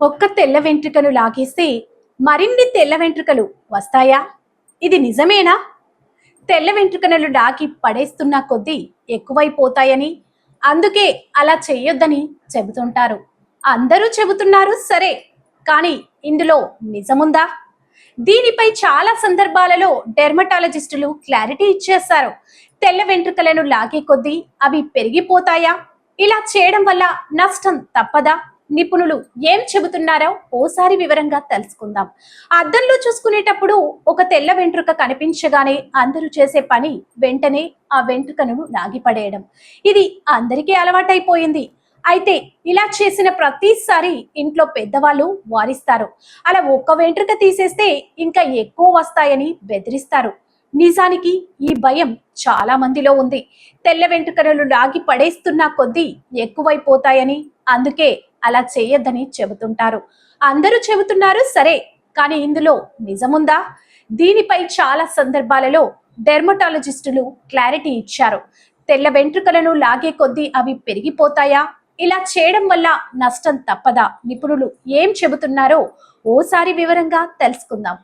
ఒక్క తెల్ల వెంట్రుకను లాగేస్తే మరిన్ని తెల్ల వెంట్రుకలు వస్తాయా? ఇది నిజమేనా? తెల్ల వెంట్రుకలను లాగి పడేస్తున్న కొద్దీ ఎక్కువైపోతాయని, అందుకే అలా చెయ్యొద్దని చెబుతుంటారు. అందరూ చెబుతున్నారు సరే, కానీ ఇందులో నిజముందా? దీనిపై చాలా సందర్భాలలో డెర్మటాలజిస్టులు క్లారిటీ ఇచ్చేస్తారు. తెల్ల వెంట్రుకలను లాగే కొద్దీ అవి పెరిగిపోతాయా? ఇలా చేయడం వల్ల నష్టం తప్పదా? నిపుణులు ఏం చెబుతున్నారో ఓసారి వివరంగా తెలుసుకుందాం. అద్దంలో చూసుకునేటప్పుడు ఒక తెల్ల వెంట్రుక కనిపించగానే అందరూ చేసే పని వెంటనే ఆ వెంట్రుకను లాగిపడేయడం. ఇది అందరికీ అలవాటైపోయింది. అయితే ఇలా చేసిన ప్రతిసారి ఇంట్లో పెద్దవాళ్ళు వారిస్తారు. అలా ఒక్క వెంట్రుక తీసేస్తే ఇంకా ఎక్కువ వస్తాయని బెదిరిస్తారు. నిజానికి ఈ భయం చాలా మందిలో ఉంది. తెల్ల వెంట్రుకలను లాగి పడేస్తున్న కొద్దీ ఎక్కువైపోతాయని, అందుకే అలా చేయొద్దని చెబుతుంటారు. అందరూ చెబుతున్నారు సరే, కానీ ఇందులో నిజముందా? దీనిపై చాలా సందర్భాలలో డెర్మటాలజిస్టులు క్లారిటీ ఇచ్చారు. తెల్ల వెంట్రుకలను లాగే కొద్దీ అవి పెరిగిపోతాయా? ఇలా చేయడం వల్ల నష్టం తప్పదా? నిపుణులు ఏం చెబుతున్నారో ఓసారి వివరంగా తెలుసుకుందాం.